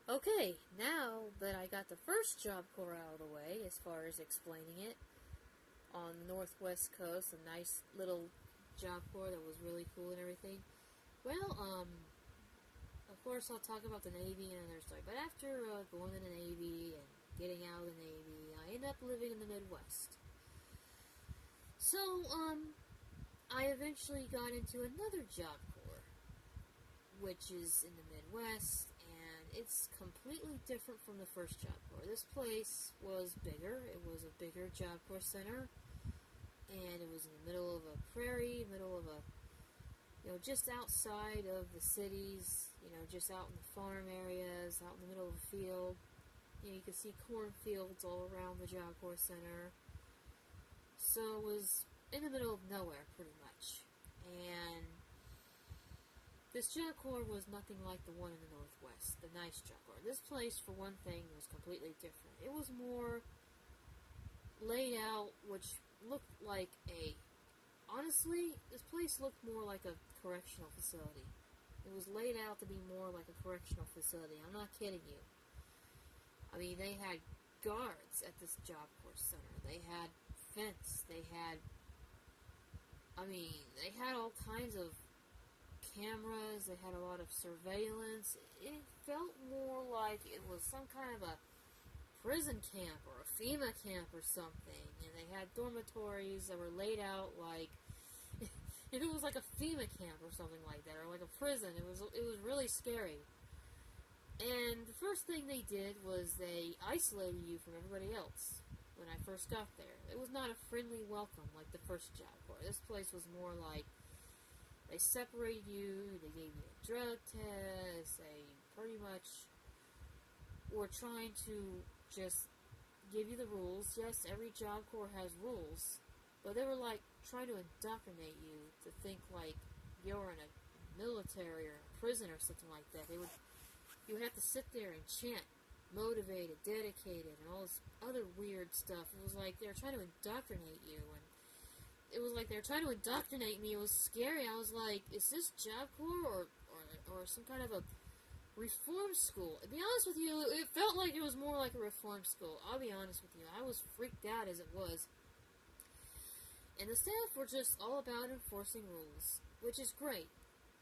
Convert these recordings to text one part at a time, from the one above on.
Okay, now that I got the first Job Corps out of the way, as far as explaining it, on the northwest coast, a nice little Job Corps that was really cool and everything. Well, of course I'll talk about the Navy and other stuff, but after going to the Navy and getting out of the Navy, I ended up living in the Midwest. So, I eventually got into another Job Corps, which is in the Midwest, and it's completely different from the first Job Corps. This place was bigger. It was a bigger Job Corps center, and it was in the middle of a prairie, middle of a, just outside of the cities, just out in the farm areas, out in the middle of a field. You could see cornfields all around the Job Corps center. So it was in the middle of nowhere, pretty much. And this Job Corps was nothing like the one in the Northwest, the nice Job Corps. This place, for one thing, was completely different. It was more laid out, which looked like honestly, this place looked more like a correctional facility. It was laid out to be more like a correctional facility. I'm not kidding you. I mean, they had guards at this Job Corps center. They had fence. They had all kinds of cameras. They had a lot of surveillance. It felt more like it was some kind of a prison camp or a FEMA camp or something. And they had dormitories that were laid out like if it was like a FEMA camp or something like that, or like a prison. It was really scary. And the first thing they did was they isolated you from everybody else. When I first got there, it was not a friendly welcome like the first Job Corps. This place was more like they separated you, they gave you a drug test, they pretty much were trying to just give you the rules. Yes, every Job Corps has rules, but they were like trying to indoctrinate you to think like you're in a military or a prison or something like that. You would have to sit there and chant motivated, dedicated, and all this other weird stuff. It was like they were trying to indoctrinate you, and it was like they were trying to indoctrinate me. It was scary. I was like, is this Job Corps or some kind of a reform school? To be honest with you, it felt like it was more like a reform school. I'll be honest with you. I was freaked out as it was. And the staff were just all about enforcing rules, which is great.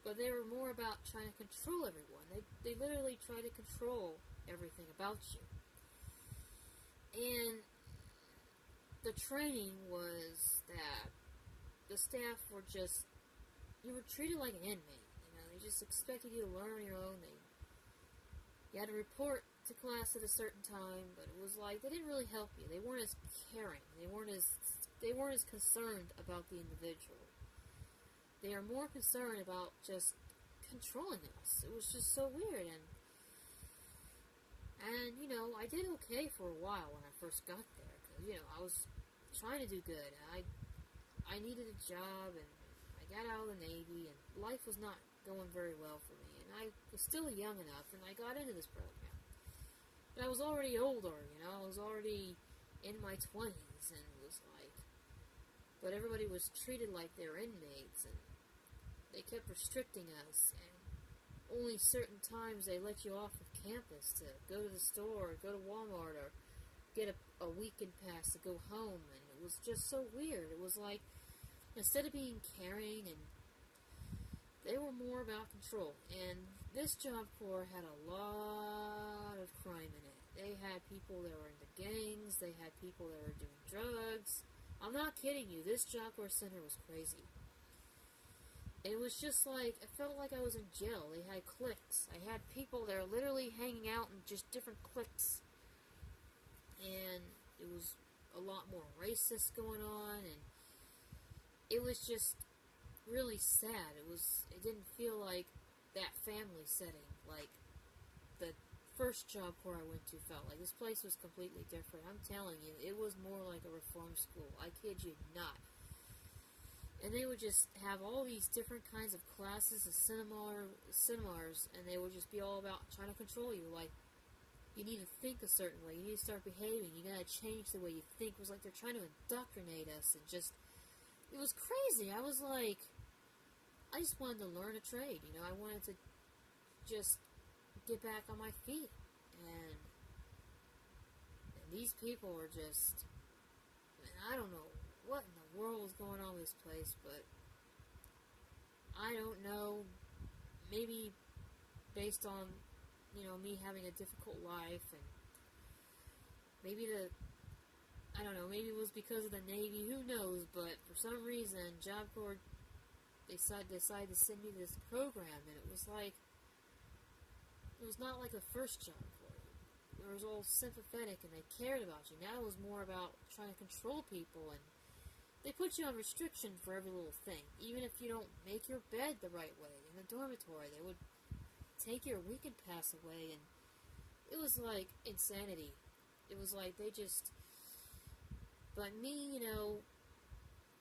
But they were more about trying to control everyone. They literally try to control everything about you. And the training was that the staff were just, you were treated like an inmate. They just expected you to learn on your own. You had to report to class at a certain time, but it was like they didn't really help you. They weren't as caring. They weren't as concerned about the individual. They are more concerned about just controlling us. It was just so weird, and I did okay for a while when I first got there, because, I was trying to do good. I needed a job, and I got out of the Navy, and life was not going very well for me, and I was still young enough, and I got into this program. But I was already older, I was already in my 20s, and it was like, but everybody was treated like they were inmates, and they kept restricting us, and only certain times they let you off of campus to go to the store, or go to Walmart, or get a weekend pass to go home, and it was just so weird. It was like, instead of being caring, and they were more about control. And this Job Corps had a lot of crime in it. They had people that were into gangs, they had people that were doing drugs. I'm not kidding you, this Job Corps center was crazy. It was just like, I felt like I was in jail. They had cliques. I had people that were literally hanging out in just different cliques. And it was a lot more racist going on, and it was just really sad. It didn't feel like that family setting like the first Job Corps I went to felt like. This place was completely different. I'm telling you, it was more like a reform school. I kid you not. And they would just have all these different kinds of classes and seminars, and they would just be all about trying to control you. Like, you need to think a certain way. You need to start behaving. You gotta change the way you think. It was like they're trying to indoctrinate us, and just, it was crazy. I was like, I just wanted to learn a trade. I wanted to just get back on my feet. And these people were just, I don't know what in the world was going on with this place, but I don't know, maybe based on, me having a difficult life, and maybe I don't know, maybe it was because of the Navy, who knows, but for some reason, Job Corps decided to send me this program, and it was not like a first Job Corps. It was all sympathetic, and they cared about you. Now it was more about trying to control people, and they put you on restriction for every little thing. Even if you don't make your bed the right way in the dormitory, they would take your weekend pass away, and it was like insanity. It was like they just... But me,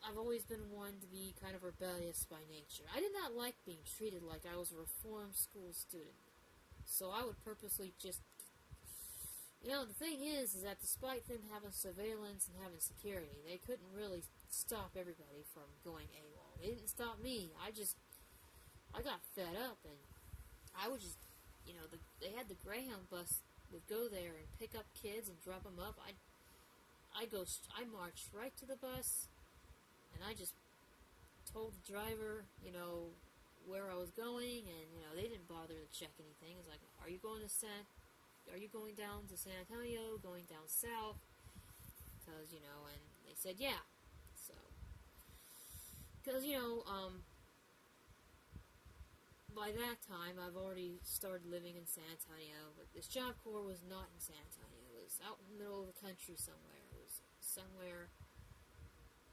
I've always been one to be kind of rebellious by nature. I did not like being treated like I was a reform school student. So I would purposely just... the thing is that despite them having surveillance and having security, they couldn't really stop everybody from going AWOL. They didn't stop me. I got fed up, and I would just, they had the Greyhound bus would go there and pick up kids and drop them up. I marched right to the bus, and I just told the driver, where I was going, and, they didn't bother to check anything. It's like, are you going down to San Antonio, going down south? Because, and they said, yeah. So, because, by that time, I've already started living in San Antonio, but this Job Corps was not in San Antonio. It was out in the middle of the country somewhere. It was somewhere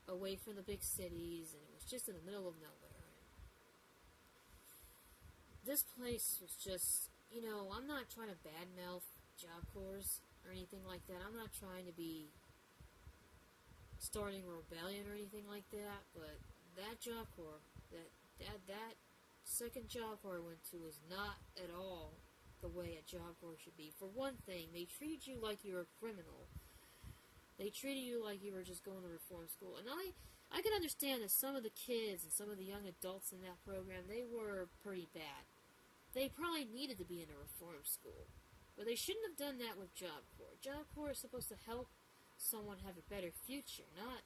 away from the big cities, and it was just in the middle of nowhere. And this place was just, I'm not trying to badmouth Job Corps or anything like that. I'm not trying to be starting a rebellion or anything like that, but that Job Corps, that second Job Corps I went to was not at all the way a Job Corps should be. For one thing, they treated you like you were a criminal. They treated you like you were just going to reform school. And I can understand that some of the kids and some of the young adults in that program, they were pretty bad. They probably needed to be in a reform school. But they shouldn't have done that with Job Corps. Job Corps is supposed to help someone have a better future, not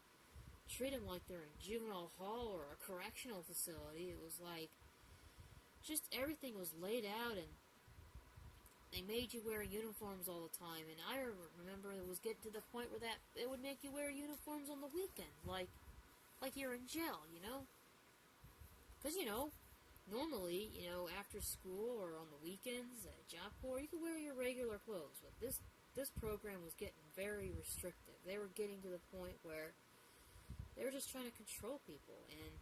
treat them like they're in juvenile hall or a correctional facility. It was like, just everything was laid out, and they made you wear uniforms all the time. And I remember it was getting to the point where that it would make you wear uniforms on the weekend, like you're in jail, Because, normally, after school or on the weekends at Job Corps, you could wear your regular clothes. But this program was getting very restrictive. They were getting to the point where they were just trying to control people, and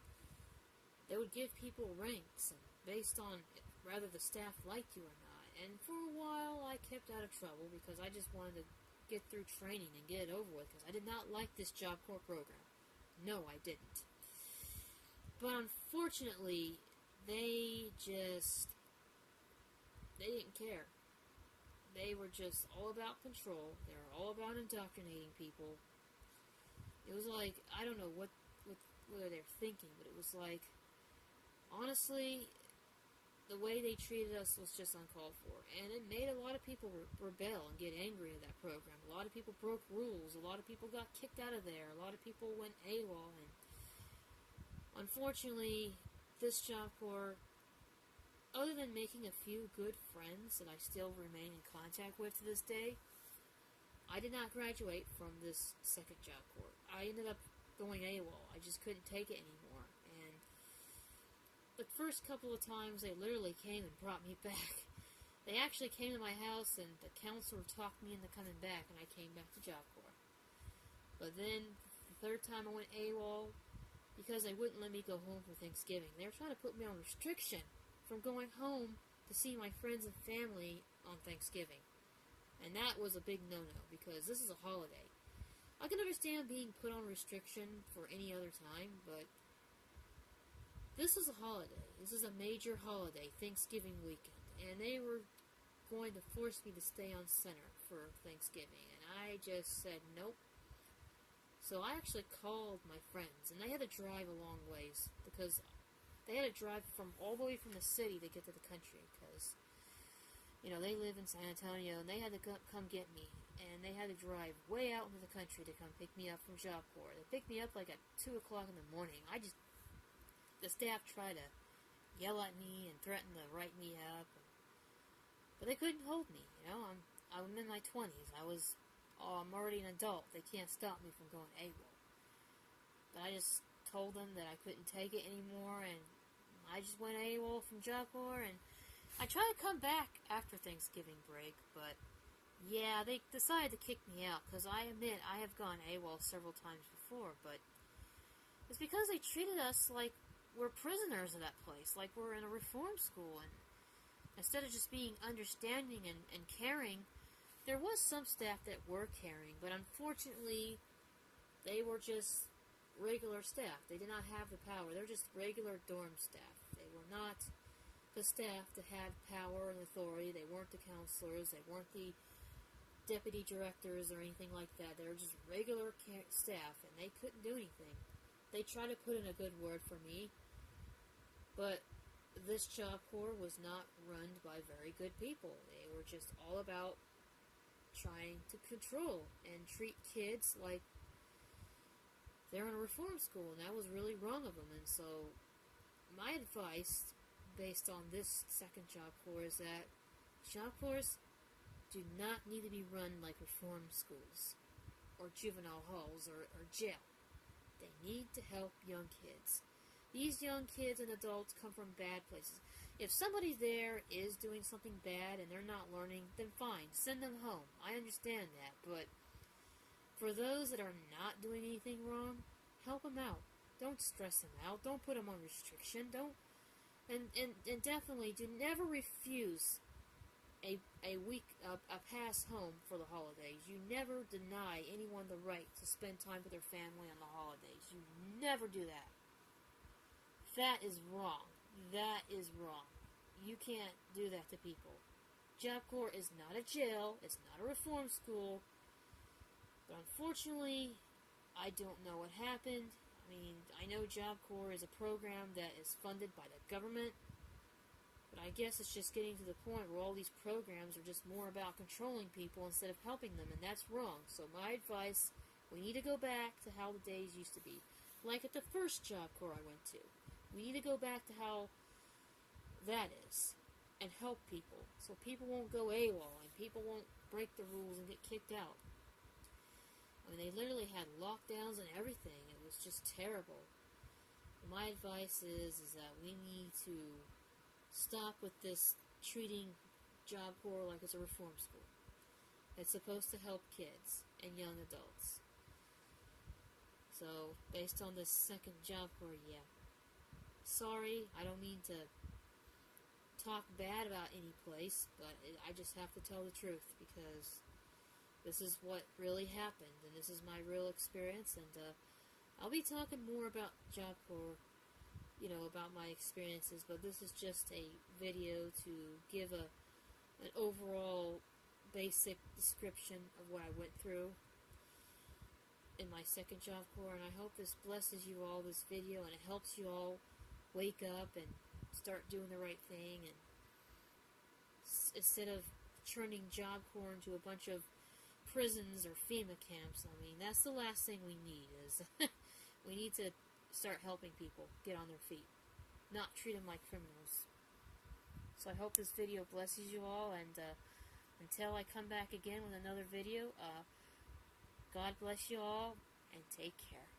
they would give people ranks, and based on whether the staff liked you or not. And for a while, I kept out of trouble because I just wanted to get through training and get it over with, because I did not like this Job Corps program. No, I didn't. But unfortunately, they didn't care. They were just all about control. They were all about indoctrinating people. It was like, I don't know what they're thinking, but it was like, honestly, the way they treated us was just uncalled for. And it made a lot of people rebel and get angry at that program. A lot of people broke rules. A lot of people got kicked out of there. A lot of people went AWOL. And unfortunately, this Job Corps, other than making a few good friends that I still remain in contact with to this day, I did not graduate from this second Job Corps. I ended up going AWOL. I just couldn't take it anymore. And the first couple of times, they literally came and brought me back. They actually came to my house, and the counselor talked me into coming back, and I came back to Job Corps. But then, the third time I went AWOL, because they wouldn't let me go home for Thanksgiving. They were trying to put me on restriction from going home to see my friends and family on Thanksgiving. And that was a big no-no, because this is a holiday. I can understand being put on restriction for any other time, but this is a holiday. This is a major holiday, Thanksgiving weekend. And they were going to force me to stay on center for Thanksgiving. And I just said nope. So I actually called my friends, and they had to drive a long ways, because they had to drive from all the way from the city to get to the country, because they live in San Antonio, and they had to come get me. And they had to drive way out into the country to come pick me up from Job Corps. They picked me up like at 2 o'clock in the morning. The staff tried to yell at me and threaten to write me up. But they couldn't hold me, I'm in my 20s. I'm already an adult. They can't stop me from going AWOL. But I just told them that I couldn't take it anymore, and I just went AWOL from Job Corps, and I tried to come back after Thanksgiving break, but yeah, they decided to kick me out, because I admit I have gone AWOL several times before, but it's because they treated us like we're prisoners of that place, like we're in a reform school, and instead of just being understanding and caring, there was some staff that were caring, but unfortunately, they were just regular staff. They did not have the power. They were just regular dorm staff. They were not the staff that had power and authority. They weren't the counselors. They weren't the deputy directors or anything like that. They were just regular staff, and they couldn't do anything. They tried to put in a good word for me, but this Job Corps was not run by very good people. They were just all about trying to control and treat kids like they're in a reform school, and that was really wrong of them. And so my advice, based on this second Job Corps, is that Job Corps do not need to be run like reform schools or juvenile halls or jail. They need to help young kids. These young kids and adults come from bad places. If somebody there is doing something bad and they're not learning, then fine, send them home. I understand that, but for those that are not doing anything wrong, help them out. Don't stress them out. Don't put them on restriction. And definitely do never refuse a pass home for the holidays. You never deny anyone the right to spend time with their family on the holidays. You never do that. That is wrong. That is wrong. You can't do that to people. Job Corps is not a jail. It's not a reform school. But unfortunately, I don't know what happened. I mean, I know Job Corps is a program that is funded by the government, but I guess it's just getting to the point where all these programs are just more about controlling people instead of helping them, and that's wrong. So my advice, we need to go back to how the days used to be. Like at the first Job Corps I went to. We need to go back to how that is and help people so people won't go AWOL and people won't break the rules and get kicked out. I mean, they literally had lockdowns and everything. It was just terrible. My advice is that we need to stop with this treating Job Corps like it's a reform school. It's supposed to help kids and young adults. So, based on this second Job Corps, yeah. Sorry, I don't mean to talk bad about any place, but I just have to tell the truth, because this is what really happened, and this is my real experience, and I'll be talking more about Job Corps, about my experiences, but this is just a video to give an overall basic description of what I went through in my second Job Corps, and I hope this blesses you all, this video, and it helps you all wake up and start doing the right thing, and instead of turning Job Corps into a bunch of prisons or FEMA camps. I mean, that's the last thing we need, is we need to start helping people get on their feet, not treat them like criminals. So I hope this video blesses you all, and until I come back again with another video, God bless you all, and take care.